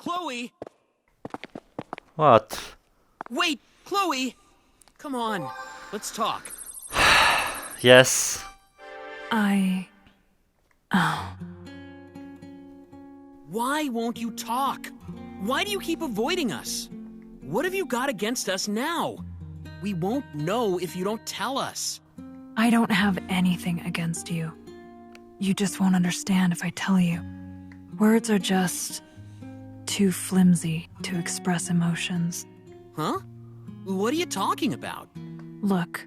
Chloe! What? Wait, Chloe! Come on, let's talk. Yes. Why won't you talk? Why do you keep avoiding us? What have you got against us now? We won't know if you don't tell us. I don't have anything against you. You just won't understand if I tell you. Words are just too flimsy to express emotions. Huh? What are you talking about? Look,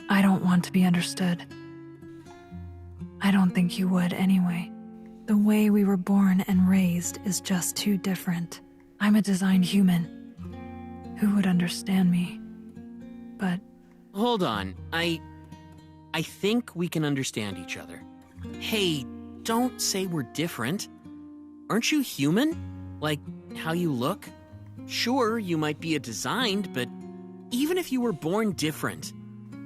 I don't want to be understood. I don't think you would anyway. The way we were born and raised is just too different. I'm a designed human. Who would understand me? But... Hold on, I think we can understand each other. Hey, don't say we're different. Aren't you human? Like, how you look? Sure, you might be a designed, but even if you were born different,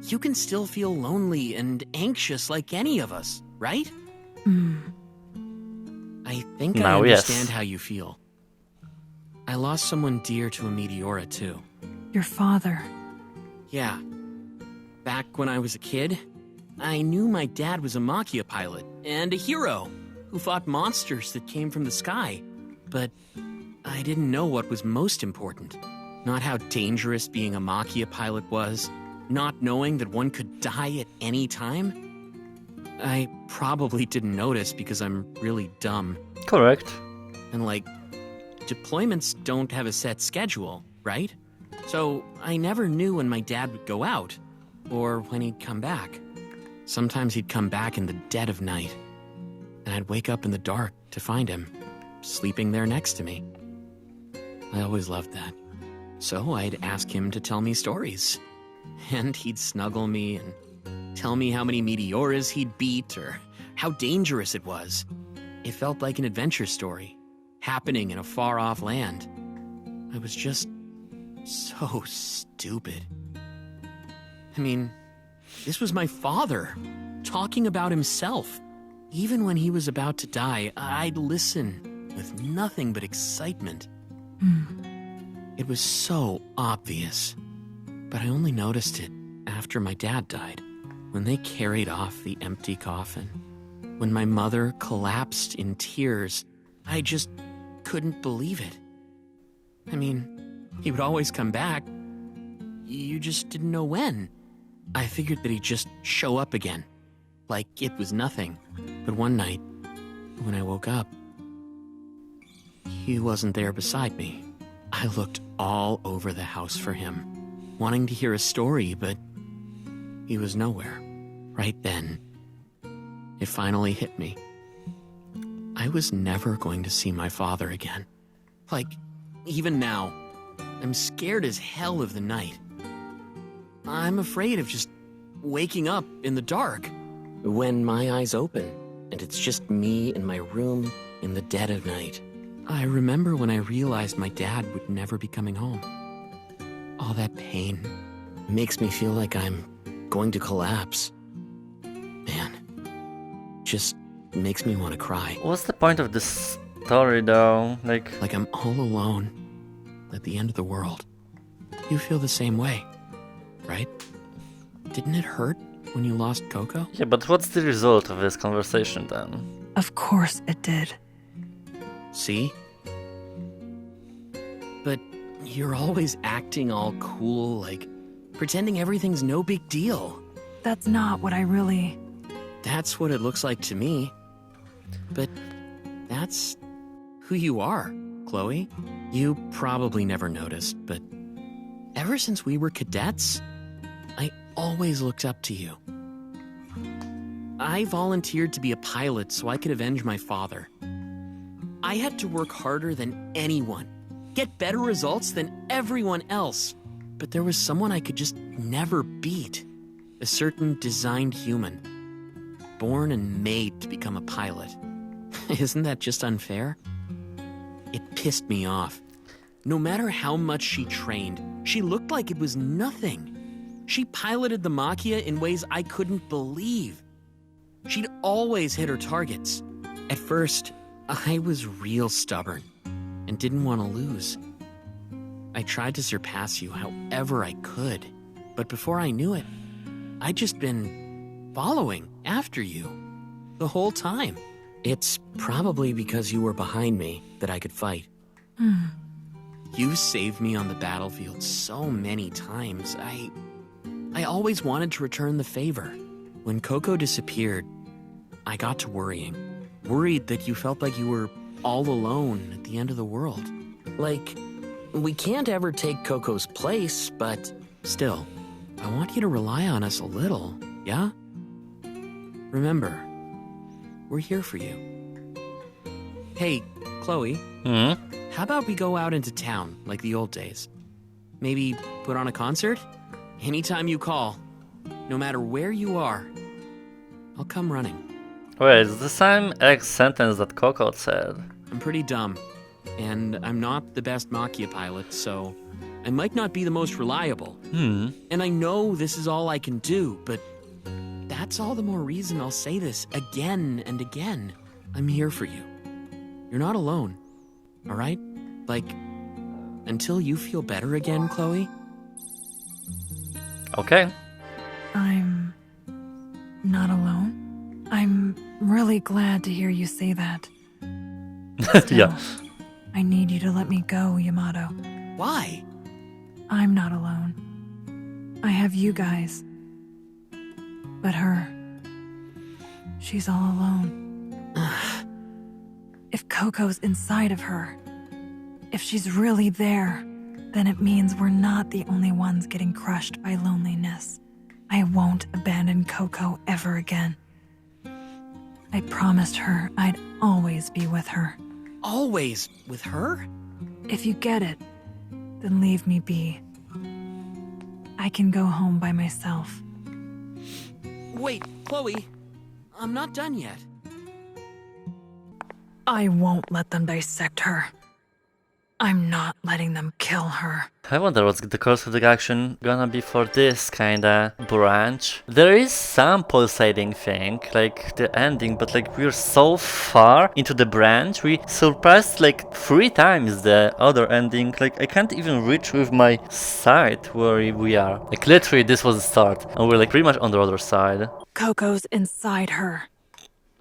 you can still feel lonely and anxious like any of us, right? I think I understand how you feel. I lost someone dear to a meteora, too. Your father. Yeah. Back when I was a kid, I knew my dad was a Machia pilot and a hero who fought monsters that came from the sky. But I didn't know what was most important. Not how dangerous being a Machia pilot was, not knowing that one could die at any time. I probably didn't notice because I'm really dumb. Correct. And like, deployments don't have a set schedule, right? So I never knew when my dad would go out, or when he'd come back. Sometimes he'd come back in the dead of night, and I'd wake up in the dark to find him, sleeping there next to me. I always loved that. So I'd ask him to tell me stories. And he'd snuggle me and tell me how many meteoras he'd beat, or how dangerous it was. It felt like an adventure story, happening in a far-off land. I was just so stupid. I mean, this was my father, talking about himself. Even when he was about to die, I'd listen with nothing but excitement. It was so obvious, but I only noticed it after my dad died, when they carried off the empty coffin. When my mother collapsed in tears, I just couldn't believe it. I mean, he would always come back. You just didn't know when. I figured that he'd just show up again, like it was nothing. But one night, when I woke up, he wasn't there beside me. I looked all over the house for him, wanting to hear a story, but he was nowhere. Right then, it finally hit me. I was never going to see my father again. Like, even now, I'm scared as hell of the night. I'm afraid of just waking up in the dark. When my eyes open, and it's just me in my room in the dead of night. I remember when I realized my dad would never be coming home. All that pain makes me feel like I'm going to collapse. Man, just makes me want to cry. What's the point of this story, though? Like I'm all alone at the end of the world. You feel the same way, right? Didn't it hurt when you lost Coco? Yeah, but what's the result of this conversation then? Of course it did. See? But you're always acting all cool, like pretending everything's no big deal. That's not what I really... That's what it looks like to me. But that's who you are, Chloe. You probably never noticed, but ever since we were cadets, I always looked up to you. I volunteered to be a pilot so I could avenge my father. I had to work harder than anyone, get better results than everyone else. But there was someone I could just never beat. A certain designed human, born and made to become a pilot. Isn't that just unfair? It pissed me off. No matter how much she trained, she looked like it was nothing. She piloted the Machia in ways I couldn't believe. She'd always hit her targets. At first, I was real stubborn. and didn't want to lose. I tried to surpass you however I could, but before I knew it, I'd just been following after you the whole time. It's probably because you were behind me that I could fight. You saved me on the battlefield so many times. I always wanted to return the favor. When Coco disappeared, I got to worrying. Worried that you felt like you were all alone at the end of the world. Like, we can't ever take Coco's place, but still, I want you to rely on us a little, yeah? Remember, we're here for you. Hey, Chloe, how about we go out into town like the old days? Maybe put on a concert? Anytime you call, no matter where you are, I'll come running. Wait, it's the same X sentence that Coco said. I'm pretty dumb, and I'm not the best Machia pilot, so I might not be the most reliable. And I know this is all I can do, but that's all the more reason I'll say this again and again. I'm here for you. You're not alone, all right? Like, until you feel better again, Chloe. Okay. I'm not alone. I'm really glad to hear you say that. Still, Yeah. I need you to let me go, Yamato. Why? I'm not alone. I have you guys. But her, she's all alone. If Coco's inside of her, if she's really there, then it means we're not the only ones getting crushed by loneliness. I won't abandon Coco ever again. I promised her I'd always be with her. Always with her? If you get it, then leave me be. I can go home by myself. Wait, Chloe, I'm not done yet. I won't let them dissect her. I'm not letting them kill her. I wonder what's the course of the action gonna be for this kinda branch. There is some pulsating thing, like the ending, but like we're so far into the branch, we surpassed like 3 times the other ending. Like I can't even reach with my sight where we are. Like literally this was the start, and we're like pretty much on the other side. Coco's inside her.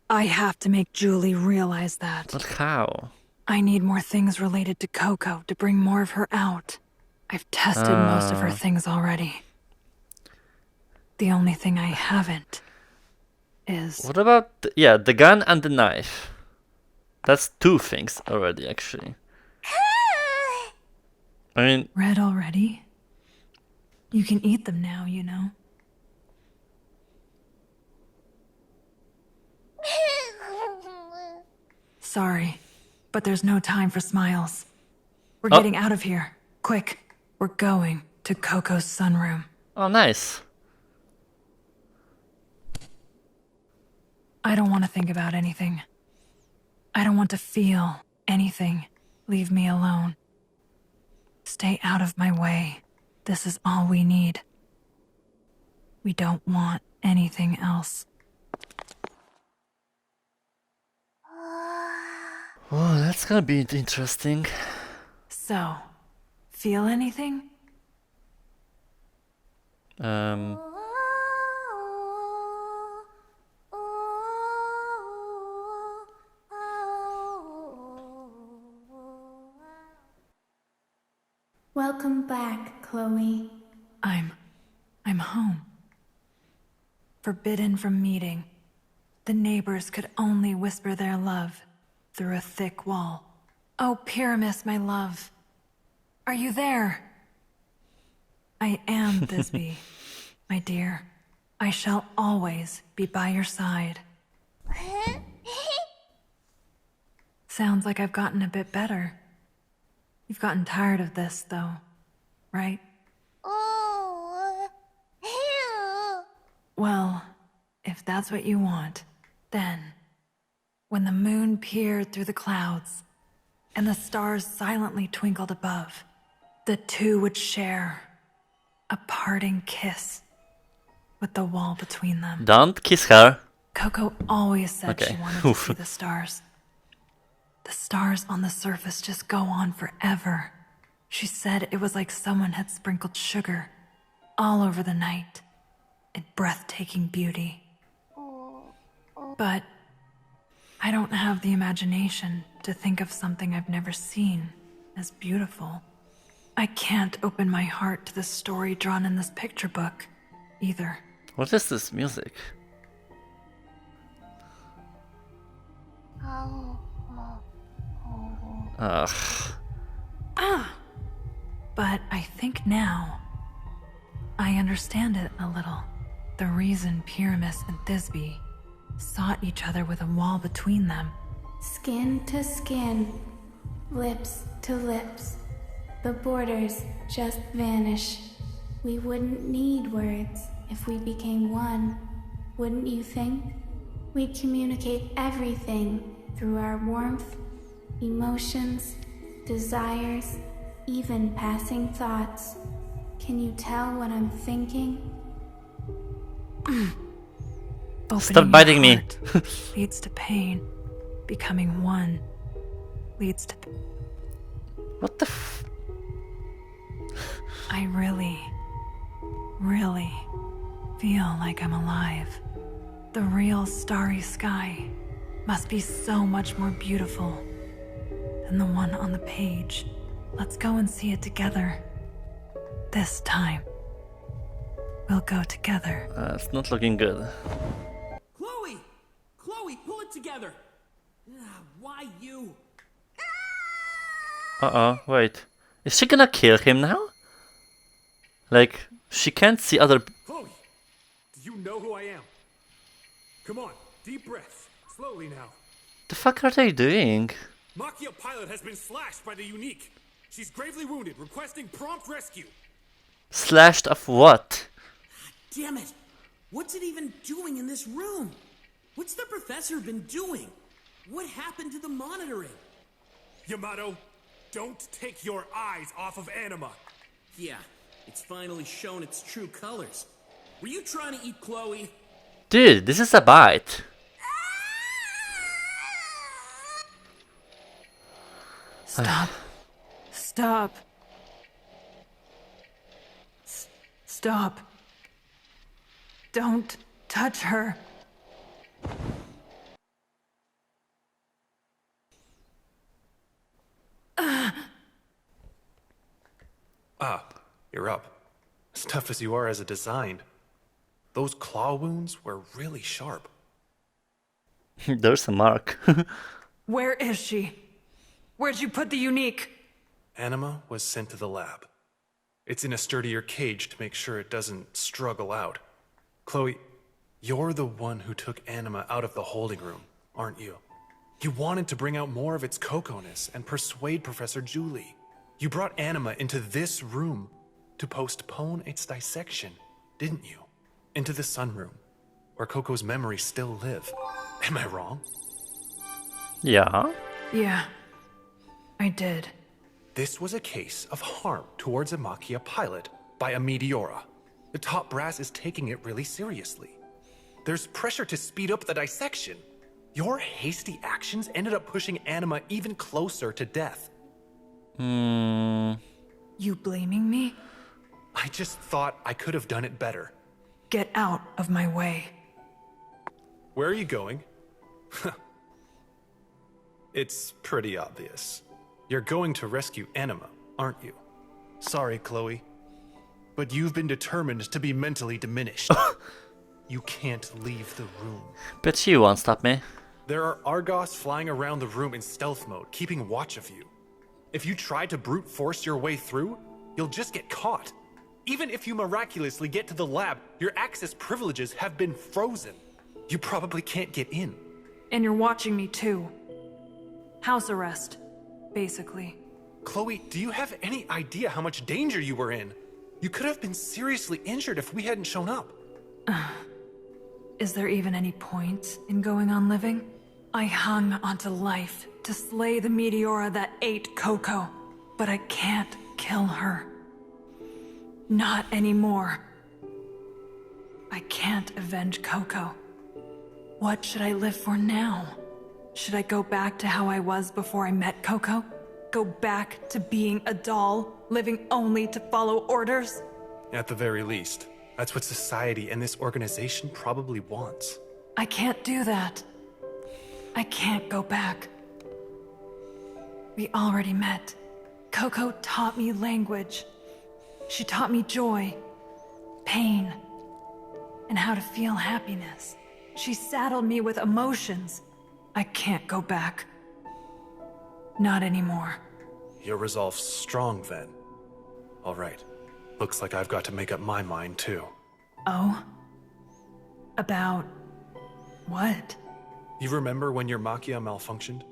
I have to make Julie realize that. But how? I need more things related to Coco to bring more of her out. I've tested most of her things already. The only thing I haven't is... What about, the gun and the knife? That's 2 things already, actually. I mean... Red already? You can eat them now, you know. Sorry, but there's no time for smiles. We're getting out of here. Quick, we're going to Coco's sunroom. Oh, nice. I don't want to think about anything. I don't want to feel anything. Leave me alone. Stay out of my way. This is all we need. We don't want anything else. Oh, that's gonna be interesting. So, feel anything? Welcome back, Chloe. I'm home. Forbidden from meeting. The neighbors could only whisper their love through a thick wall. Oh, Pyramus, my love. Are you there? I am Thisbe, my dear. I shall always be by your side. Sounds like I've gotten a bit better. You've gotten tired of this, though, right? Well, if that's what you want, then, when the moon peered through the clouds and the stars silently twinkled above, the two would share a parting kiss with the wall between them. Don't kiss her. Coco always said Okay. she wanted to see the stars. The stars on the surface just go on forever. She said it was like someone had sprinkled sugar all over the night in breathtaking beauty. But I don't have the imagination to think of something I've never seen as beautiful. I can't open my heart to the story drawn in this picture book either. What is this music? Ugh. But I think now I understand it a little. The reason Pyramus and Thisbe sought each other with a wall between them. Skin to skin, lips to lips. The borders just vanish. We wouldn't need words if we became one, wouldn't you think? We'd communicate everything through our warmth, emotions, desires, even passing thoughts. Can you tell what I'm thinking? Stop biting me. Leads to pain. Becoming one leads to... What the f... I really feel like I'm alive. The real starry sky must be so much more beautiful than the one on the page. Let's go and see it together. This time, we'll go together. It's not looking good. Chloe! Chloe, pull it together! Why you? Uh-oh, wait. Is she gonna kill him now? Like, she can't see other... Chloe, do you know who I am? Come on, deep breaths. Slowly now. The fuck are they doing? Machia Pilot has been slashed by the Unique. She's gravely wounded, requesting prompt rescue. Slashed of what? Damn it! What's it even doing in this room? What's the professor been doing? What happened to the monitoring? Yamato, don't take your eyes off of Anima. Yeah, it's finally shown its true colors. Were you trying to eat Chloe? Dude, this is a bite. Stop. Stop. Stop. Don't touch her. Ah, you're up. As tough as you are as a design. Those claw wounds were really sharp. There's a mark. Where is she? Where'd you put the Unique? Anima was sent to the lab. It's in a sturdier cage to make sure it doesn't struggle out. Chloe, you're the one who took Anima out of the holding room, aren't you? You wanted to bring out more of its cocoa-ness and persuade Professor Julie. You brought Anima into this room to postpone its dissection, didn't you? Into the sunroom, where Coco's memories still live. Am I wrong? Yeah. Yeah, I did. This was a case of harm towards a Machia pilot by a Meteora. The top brass is taking it really seriously. There's pressure to speed up the dissection. Your hasty actions ended up pushing Anima even closer to death. You blaming me? I just thought I could have done it better. Get out of my way. Where are you going? It's pretty obvious. You're going to rescue Anima, aren't you? Sorry, Chloe. But you've been determined to be mentally diminished. You can't leave the room. Bet you won't stop me. There are Argos flying around the room in stealth mode, keeping watch of you. If you try to brute force your way through, you'll just get caught. Even if you miraculously get to the lab, your access privileges have been frozen. You probably can't get in. And you're watching me too. House arrest, basically. Chloe, do you have any idea how much danger you were in? You could have been seriously injured if we hadn't shown up. Is there even any point in going on living? I hung onto life to slay the Meteora that ate Coco, but I can't kill her. Not anymore. I can't avenge Coco. What should I live for now? Should I go back to how I was before I met Coco? Go back to being a doll, living only to follow orders? At the very least, that's what society and this organization probably wants. I can't do that. I can't go back. We already met. Coco taught me language. She taught me joy, pain, and how to feel happiness. She saddled me with emotions. I can't go back. Not anymore. Your resolve's strong, then. All right. Looks like I've got to make up my mind, too. Oh? About what? You remember when your Machia malfunctioned?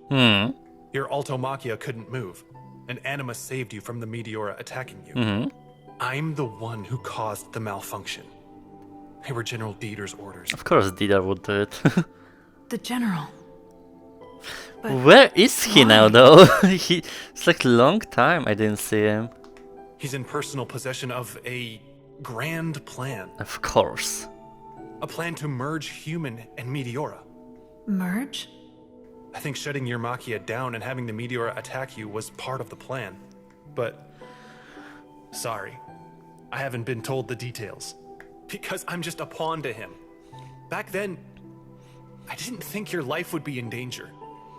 Your Altomachia couldn't move, and Anima saved you from the Meteora attacking you. I'm the one who caused the malfunction. They were General Dieter's orders. Of course Dieter would do it. The General. But Where is he now, though? It's like a long time I didn't see him. He's in personal possession of a grand plan. Of course. A plan to merge human and Meteora. merge? I think shutting your Machia down and having the Meteora attack you was part of the plan. But... sorry. I haven't been told the details. Because I'm just a pawn to him. Back then, I didn't think your life would be in danger.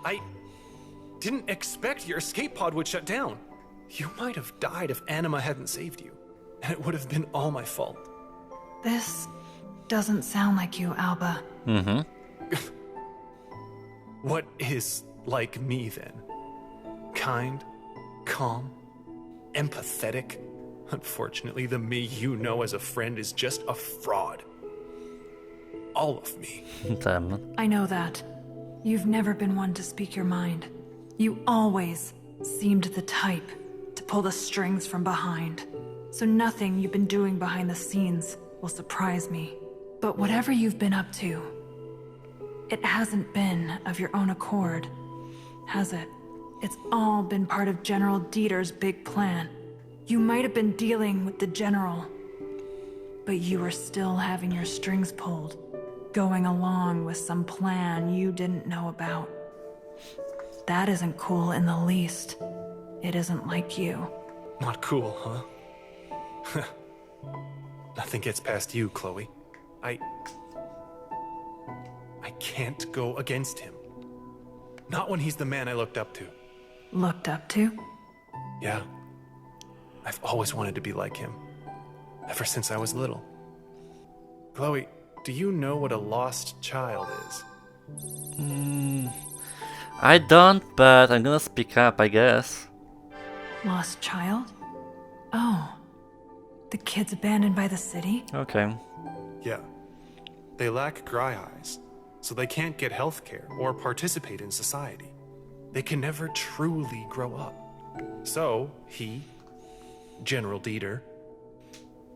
I didn't expect your escape pod would shut down. You might have died if Anima hadn't saved you. And it would have been all my fault. This doesn't sound like you, Alba. Mm-hmm. What is like me then? Kind, calm, empathetic. Unfortunately, the me you know as a friend is just a fraud. All of me. Damn. I know that. You've never been one to speak your mind. You always seemed the type to pull the strings from behind. So nothing you've been doing behind the scenes will surprise me. But whatever you've been up to, it hasn't been of your own accord, has it? It's all been part of General Dieter's big plan. You might have been dealing with the General, but you were still having your strings pulled, going along with some plan you didn't know about. That isn't cool in the least. It isn't like you. Not cool, huh? Nothing gets past you, Chloe. I can't go against him. Not when he's the man I looked up to. Looked up to? Yeah. I've always wanted to be like him. Ever since I was little. Chloe, do you know what a lost child is? I don't, but I'm gonna speak up, I guess. Lost child? Oh. The kids abandoned by the city? Okay. Yeah. They lack Gry eyes, so they can't get healthcare or participate in society. They can never truly grow up. So, General Dieter,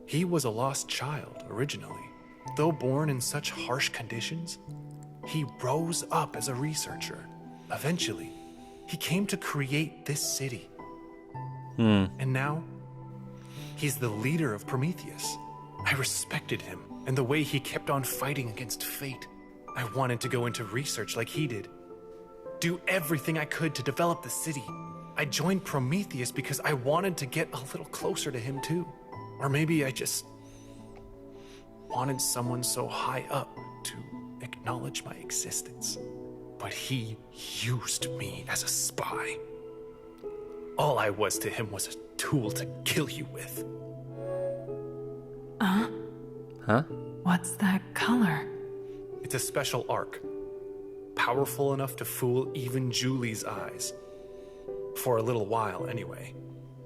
he was a lost child originally. Though born in such harsh conditions, he rose up as a researcher. Eventually, he came to create this city. And now, he's the leader of Prometheus. I respected him and the way he kept on fighting against fate. I wanted to go into research like he did. Do everything I could to develop the city. I joined Prometheus because I wanted to get a little closer to him too. Or maybe I just wanted someone so high up to acknowledge my existence. But he used me as a spy. All I was to him was a tool to kill you with. Huh? What's that color? It's a special arc. Powerful enough to fool even Julie's eyes. For a little while, anyway.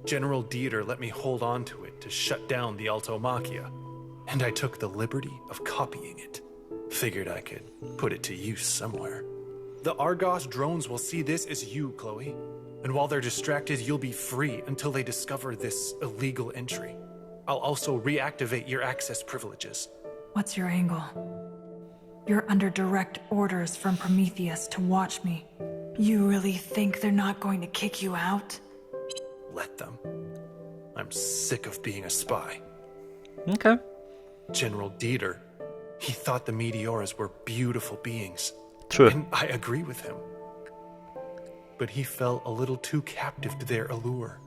General Dieter let me hold on to it to shut down the Altomachia. And I took the liberty of copying it. Figured I could put it to use somewhere. The Argos drones will see this as you, Chloe. And while they're distracted, you'll be free until they discover this illegal entry. I'll also reactivate your access privileges. What's your angle? You're under direct orders from Prometheus to watch me. You really think they're not going to kick you out? Let them. I'm sick of being a spy. Okay. General Dieter, he thought the Meteoras were beautiful beings. True. And I agree with him. but he fell a little too captive to their allure,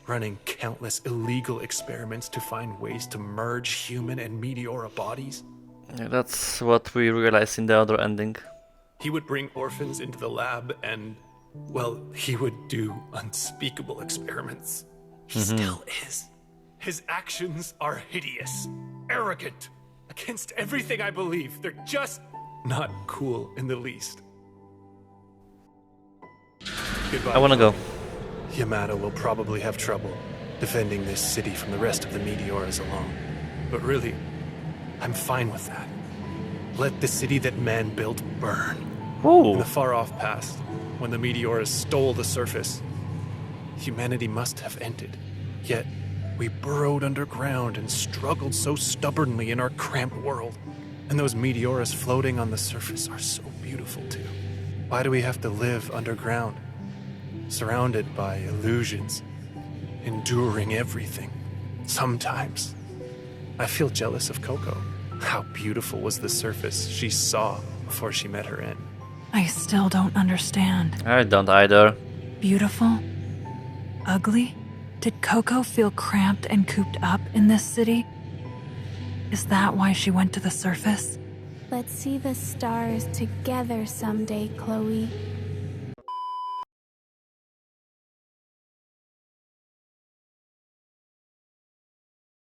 running countless illegal experiments to find ways to merge human and Meteora bodies. Yeah, that's what we realized in the other ending. He would bring orphans into the lab and, well, he would do unspeakable experiments. He still is. His actions are hideous, arrogant, against everything I believe. They're just not cool in the least. Goodbye. I wanna go. Yamada will probably have trouble defending this city from the rest of the Meteoras alone. But really, I'm fine with that. Let the city that man built burn. Ooh. In the far-off past, when the Meteoras stole the surface, humanity must have ended. Yet, we burrowed underground and struggled so stubbornly in our cramped world. And those Meteoras floating on the surface are so beautiful too. Why do we have to live underground? Surrounded by illusions, enduring everything. Sometimes, I feel jealous of Coco. How beautiful was the surface she saw before she met her end. I still don't understand. I don't either. Beautiful? Ugly? Did Coco feel cramped and cooped up in this city? Is that why she went to the surface? Let's see the stars together someday, Chloe.